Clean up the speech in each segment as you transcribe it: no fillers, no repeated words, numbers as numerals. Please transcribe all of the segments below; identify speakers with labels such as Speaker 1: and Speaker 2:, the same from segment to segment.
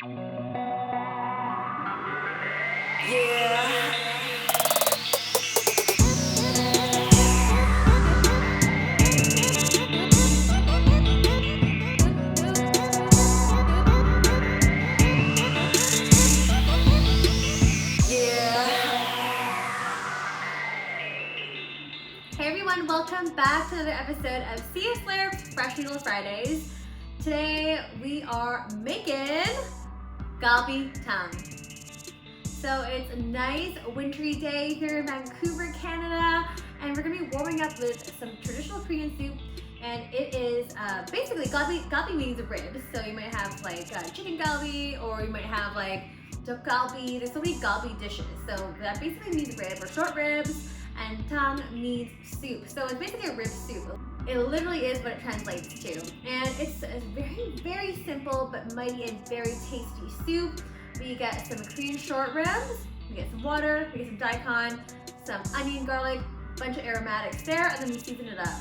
Speaker 1: Hey everyone, welcome back to another episode of CS Slurp Fresh Noodles Fridays. Today we are making Galbitang. So it's a nice wintry day here in Vancouver, Canada, and we're gonna be warming up with some traditional Korean soup. And it is basically galbi means ribs. So you might have like chicken galbi, or you might have like duck galbi. There's so many galbi dishes. So that basically means rib or short ribs. And tang means soup. So it's basically a rib soup. It literally is what it translates to. And it's a very, very simple but mighty and very tasty soup. We get some Korean short ribs, we get some water, we get some daikon, some onion, garlic, bunch of aromatics there, and then we season it up.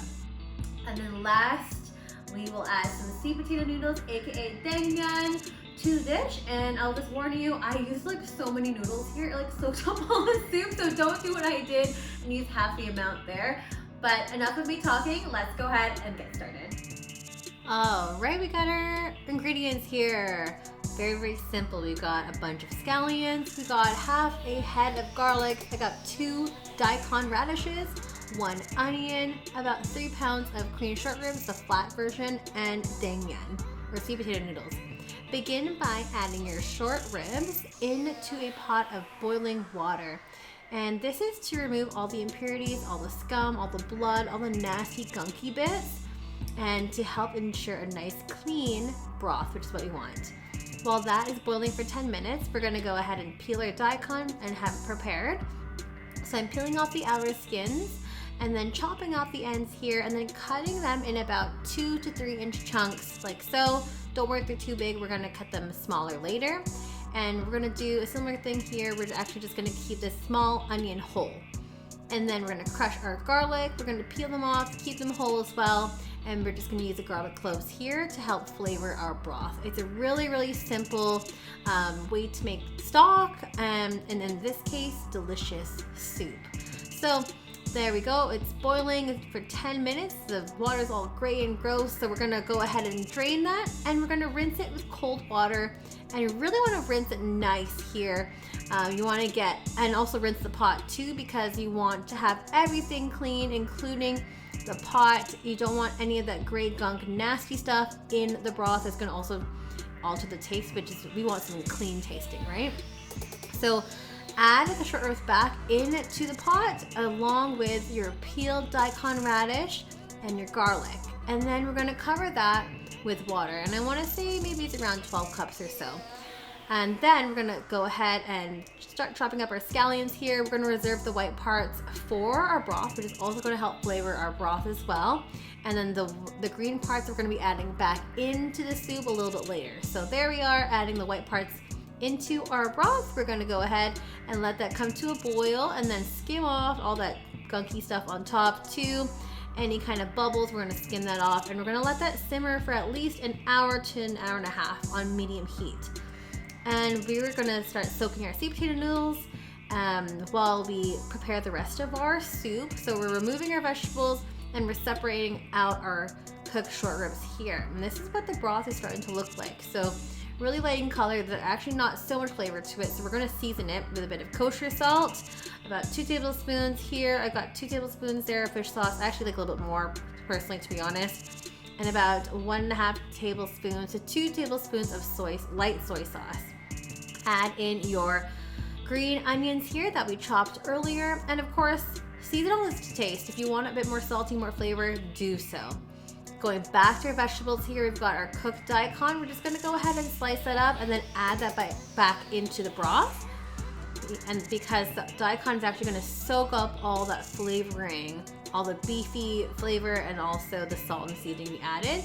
Speaker 1: And then last, we will add some sweet potato noodles, aka daengmyeon, to the dish. And I'll just warn you, I used like so many noodles here, it like soaked up all the soup, so don't do what I did and use half the amount there. But enough of me talking, let's go ahead and get started. All right, we got our ingredients here. Very, very simple. We've got a bunch of scallions, we got half a head of garlic, I got 2 daikon radishes, 1 onion, about 3 pounds of Korean short ribs, the flat version, and daengmyeon, or sweet potato noodles. Begin by adding your short ribs into a pot of boiling water. And this is to remove all the impurities, all the scum, all the blood, all the nasty gunky bits, and to help ensure a nice clean broth, which is what we want. While that is boiling for 10 minutes, we're gonna go ahead and peel our daikon and have it prepared. So I'm peeling off the outer skins and then chopping off the ends here and then cutting them in about 2 to 3 inch chunks like so. Don't worry if they're too big, we're gonna cut them smaller later. And we're gonna do a similar thing here. We're actually just gonna keep this small onion whole. And then we're gonna crush our garlic. We're gonna peel them off, keep them whole as well. And we're just gonna use the garlic cloves here to help flavor our broth. It's a really, really simple way to make stock, and in this case, delicious soup. So there we go, it's boiling for 10 minutes. The water's all gray and gross, so we're gonna go ahead and drain that, and we're gonna rinse it with cold water. And you really wanna rinse it nice here. You wanna and also rinse the pot too, because you want to have everything clean, including the pot. You don't want any of that gray gunk, nasty stuff in the broth. It's gonna also alter the taste, which is, we want something clean tasting, right? So add the short ribs back into the pot along with your peeled daikon radish and your garlic. And then we're gonna cover that with water. And I wanna say maybe it's around 12 cups or so. And then we're gonna go ahead and start chopping up our scallions here. We're gonna reserve the white parts for our broth, which is also gonna help flavor our broth as well. And then the green parts we're gonna be adding back into the soup a little bit later. So there we are, adding the white parts into our broth. We're gonna go ahead and let that come to a boil and then skim off all that gunky stuff on top too. Any kind of bubbles, we're gonna skim that off, and we're gonna let that simmer for at least an hour to an hour and a half on medium heat. And we're gonna start soaking our sweet potato noodles while we prepare the rest of our soup. So we're removing our vegetables and we're separating out our cooked short ribs here. And this is what the broth is starting to look like. So really light in color, but actually not so much flavor to it. So we're gonna season it with a bit of kosher salt, about 2 tablespoons here. I got 2 tablespoons there of fish sauce. I actually like a little bit more personally, to be honest. And about 1.5 tablespoons to 2 tablespoons of light soy sauce. Add in your green onions here that we chopped earlier. And of course, season all this to taste. If you want a bit more salty, more flavor, do so. Going back to our vegetables here, we've got our cooked daikon. We're just gonna go ahead and slice that up and then add that back into the broth. And because the daikon is actually gonna soak up all that flavoring, all the beefy flavor, and also the salt and seasoning we added.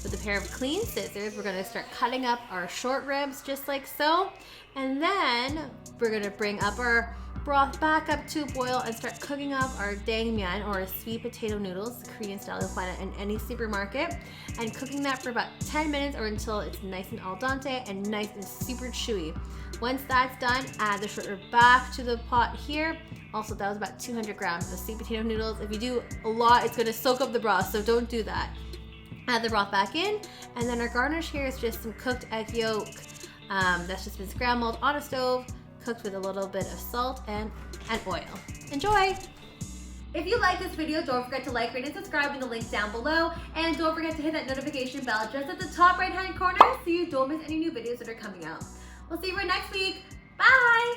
Speaker 1: With a pair of clean scissors, we're gonna start cutting up our short ribs just like so. And then we're gonna bring up our broth back up to a boil and start cooking up our daengmyeon, or sweet potato noodles, Korean style. You'll find it in any supermarket, and cooking that for about 10 minutes or until it's nice and al dente and nice and super chewy. Once that's done, add the short rib back to the pot here. Also, that was about 200 grams of sweet potato noodles. If you do a lot, it's gonna soak up the broth, so don't do that. Add the broth back in, and then our garnish here is just some cooked egg yolk that's just been scrambled on a stove, cooked with a little bit of salt and oil. Enjoy! If you like this video, don't forget to like, rate, and subscribe in the link down below. And don't forget to hit that notification bell just at the top right-hand corner so you don't miss any new videos that are coming out. We'll see you next week. Bye!